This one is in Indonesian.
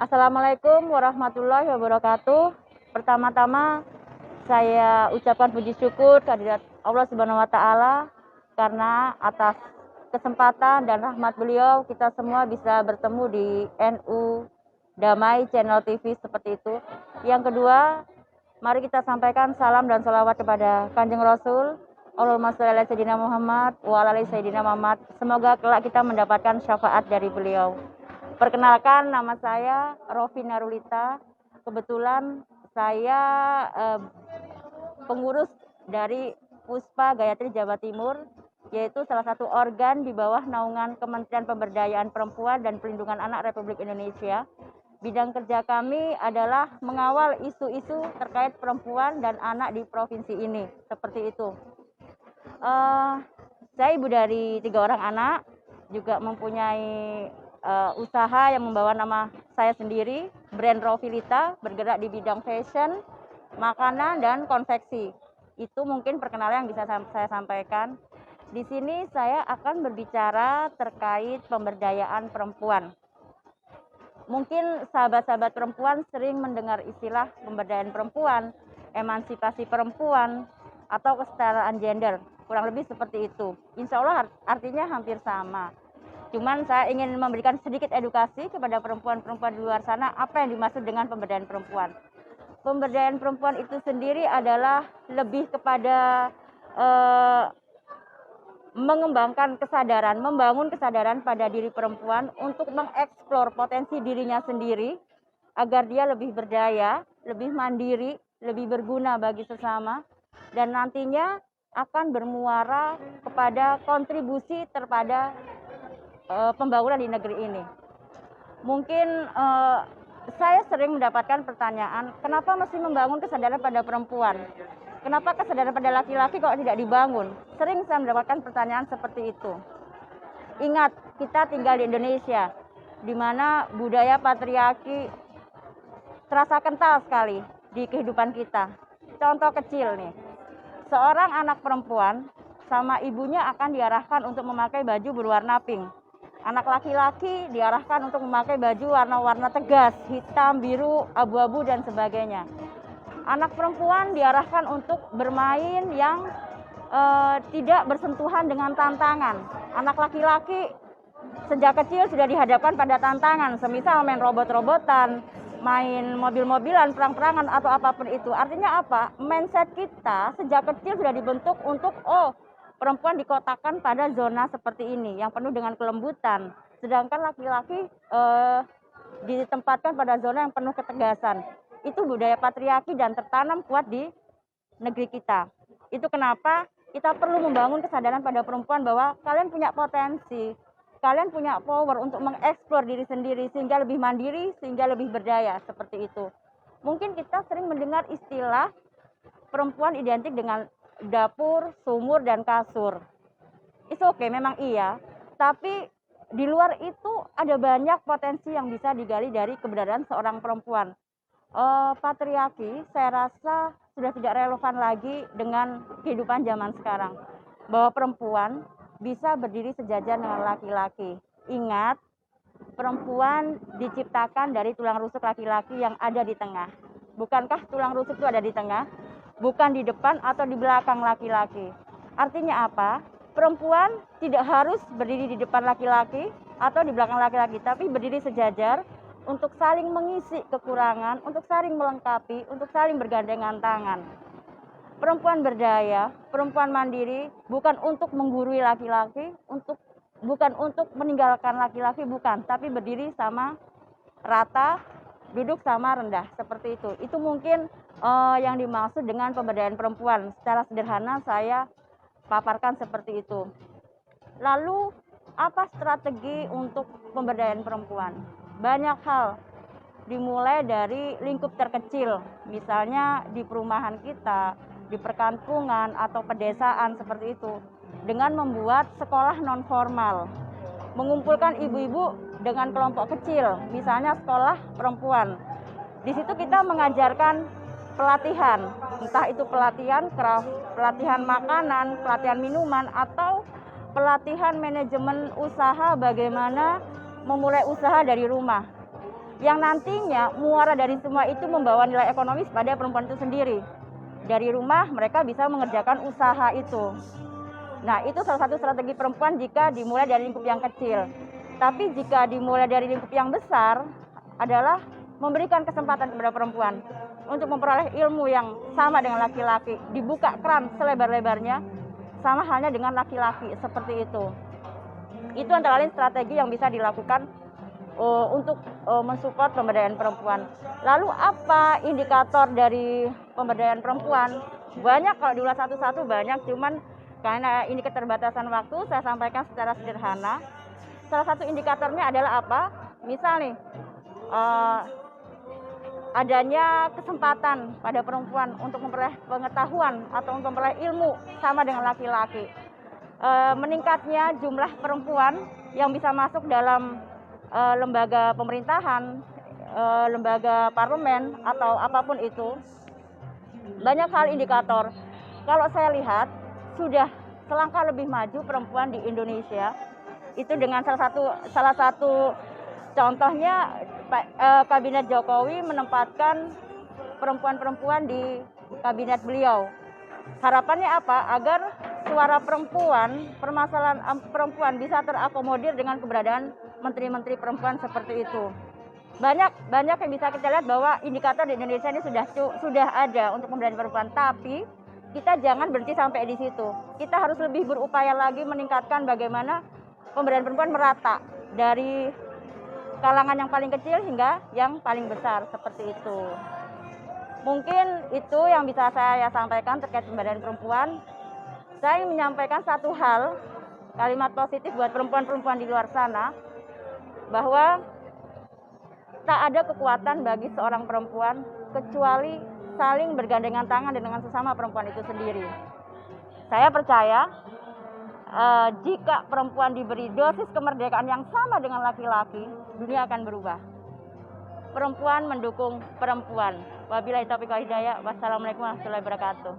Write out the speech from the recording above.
Assalamualaikum warahmatullahi wabarakatuh. Pertama-tama saya ucapkan puji syukur kehadirat Allah Subhanahu wa taala karena atas kesempatan dan rahmat beliau kita semua bisa bertemu di NU Damai Channel TV seperti itu. Yang kedua, mari kita sampaikan salam dan salawat kepada Kanjeng Rasul. Allahumma sholli ala sayyidina Muhammad wa ala ali sayyidina Muhammad. Semoga kelak kita mendapatkan syafaat dari beliau. Perkenalkan, nama saya Rofi Narulita. Kebetulan saya pengurus dari Puspa Gayatri Jawa Timur, yaitu salah satu organ di bawah naungan Kementerian Pemberdayaan Perempuan dan Perlindungan Anak Republik Indonesia. Bidang kerja kami adalah mengawal isu-isu terkait perempuan dan anak di provinsi ini, seperti itu. Saya ibu dari 3 orang anak, juga mempunyai usaha yang membawa nama saya sendiri, brand Rofilita, bergerak di bidang fashion, makanan, dan konveksi. Itu mungkin perkenalan yang bisa saya sampaikan. Di sini saya akan berbicara terkait pemberdayaan perempuan. Mungkin sahabat-sahabat perempuan sering mendengar istilah pemberdayaan perempuan, emansipasi perempuan, atau kesetaraan gender. Kurang lebih seperti itu. Insya Allah artinya hampir sama. Cuman saya ingin memberikan sedikit edukasi kepada perempuan-perempuan di luar sana apa yang dimaksud dengan pemberdayaan perempuan. Pemberdayaan perempuan itu sendiri adalah lebih kepada mengembangkan kesadaran, membangun kesadaran pada diri perempuan untuk mengeksplor potensi dirinya sendiri agar dia lebih berdaya, lebih mandiri, lebih berguna bagi sesama, dan nantinya akan bermuara kepada kontribusi terhadap pembangunan di negeri ini. Mungkin saya sering mendapatkan pertanyaan, kenapa mesti membangun kesadaran pada perempuan? Kenapa kesadaran pada laki-laki kok tidak dibangun? Sering saya mendapatkan pertanyaan seperti itu. Ingat, kita tinggal di Indonesia, di mana budaya patriarki terasa kental sekali di kehidupan kita. Contoh kecil nih, seorang anak perempuan sama ibunya akan diarahkan untuk memakai baju berwarna pink. Anak laki-laki diarahkan untuk memakai baju warna-warna tegas, hitam, biru, abu-abu, dan sebagainya. Anak perempuan diarahkan untuk bermain yang tidak bersentuhan dengan tantangan. Anak laki-laki sejak kecil sudah dihadapkan pada tantangan, semisal main robot-robotan, main mobil-mobilan, perang-perangan, atau apapun itu. Artinya apa? Mindset kita sejak kecil sudah dibentuk untuk, perempuan dikotakan pada zona seperti ini yang penuh dengan kelembutan, sedangkan laki-laki ditempatkan pada zona yang penuh ketegasan. Itu budaya patriarki dan tertanam kuat di negeri kita. Itu kenapa kita perlu membangun kesadaran pada perempuan bahwa kalian punya potensi, kalian punya power untuk mengeksplor diri sendiri sehingga lebih mandiri, sehingga lebih berdaya, seperti itu. Mungkin kita sering mendengar istilah perempuan identik dengan dapur, sumur, dan kasur. Itu oke, memang iya. Tapi di luar itu ada banyak potensi yang bisa digali dari keberadaan seorang perempuan. Patriarki saya rasa sudah tidak relevan lagi dengan kehidupan zaman sekarang. Bahwa perempuan bisa berdiri sejajar dengan laki-laki. Ingat, perempuan diciptakan dari tulang rusuk laki-laki yang ada di tengah. Bukankah tulang rusuk itu ada di tengah? Bukan di depan atau di belakang laki-laki. Artinya apa? Perempuan tidak harus berdiri di depan laki-laki atau di belakang laki-laki, tapi berdiri sejajar untuk saling mengisi kekurangan, untuk saling melengkapi, untuk saling bergandengan tangan. Perempuan berdaya, perempuan mandiri, bukan untuk menggurui laki-laki, bukan untuk meninggalkan laki-laki, bukan, tapi berdiri sama rata, duduk sama rendah, seperti itu. Itu mungkin yang dimaksud dengan pemberdayaan perempuan. Secara sederhana saya paparkan seperti itu. Lalu apa strategi untuk pemberdayaan perempuan? Banyak hal, dimulai dari lingkup terkecil, misalnya di perumahan kita, di perkampungan atau pedesaan, seperti itu, dengan membuat sekolah non formal, mengumpulkan ibu-ibu dengan kelompok kecil, misalnya sekolah perempuan. Di situ kita mengajarkan pelatihan, entah itu pelatihan craft, pelatihan makanan, pelatihan minuman, atau pelatihan manajemen usaha, bagaimana memulai usaha dari rumah. yang nantinya muara dari semua itu membawa nilai ekonomis pada perempuan itu sendiri. Dari rumah mereka bisa mengerjakan usaha itu. Nah, itu salah satu strategi perempuan jika dimulai dari lingkup yang kecil. Tapi jika dimulai dari lingkup yang besar adalah memberikan kesempatan kepada perempuan untuk memperoleh ilmu yang sama dengan laki-laki, dibuka keran selebar-lebarnya, sama halnya dengan laki-laki, seperti itu. Itu antara lain strategi yang bisa dilakukan untuk mensupport pemberdayaan perempuan. Lalu apa indikator dari pemberdayaan perempuan? Banyak, kalau diulas satu-satu banyak, cuman karena ini keterbatasan waktu saya sampaikan secara sederhana. Salah satu indikatornya adalah apa? Misal nih, adanya kesempatan pada perempuan untuk memperoleh pengetahuan atau untuk memperoleh ilmu sama dengan laki-laki. Meningkatnya jumlah perempuan yang bisa masuk dalam lembaga pemerintahan, lembaga parlemen atau apapun itu, banyak hal indikator. Kalau saya lihat sudah selangkah lebih maju perempuan di Indonesia. Itu dengan salah satu contohnya Kabinet Jokowi menempatkan perempuan-perempuan di kabinet beliau. Harapannya apa? Agar suara perempuan, permasalahan perempuan bisa terakomodir dengan keberadaan menteri-menteri perempuan seperti itu. Banyak yang bisa kita lihat bahwa indikator di Indonesia ini sudah ada untuk pemberdayaan perempuan, tapi kita jangan berhenti sampai di situ. Kita harus lebih berupaya lagi meningkatkan bagaimana pemberdayaan perempuan merata dari kalangan yang paling kecil hingga yang paling besar, seperti itu. Mungkin itu yang bisa saya sampaikan terkait pemberdayaan perempuan. Saya ingin menyampaikan satu hal, kalimat positif buat perempuan-perempuan di luar sana, bahwa tak ada kekuatan bagi seorang perempuan kecuali saling bergandengan tangan dengan sesama perempuan itu sendiri. Saya percaya jika perempuan diberi dosis kemerdekaan yang sama dengan laki-laki, dunia akan berubah. Perempuan mendukung perempuan. Wabillahi taufiq wal hidayah. Wassalamualaikum warahmatullahi wabarakatuh.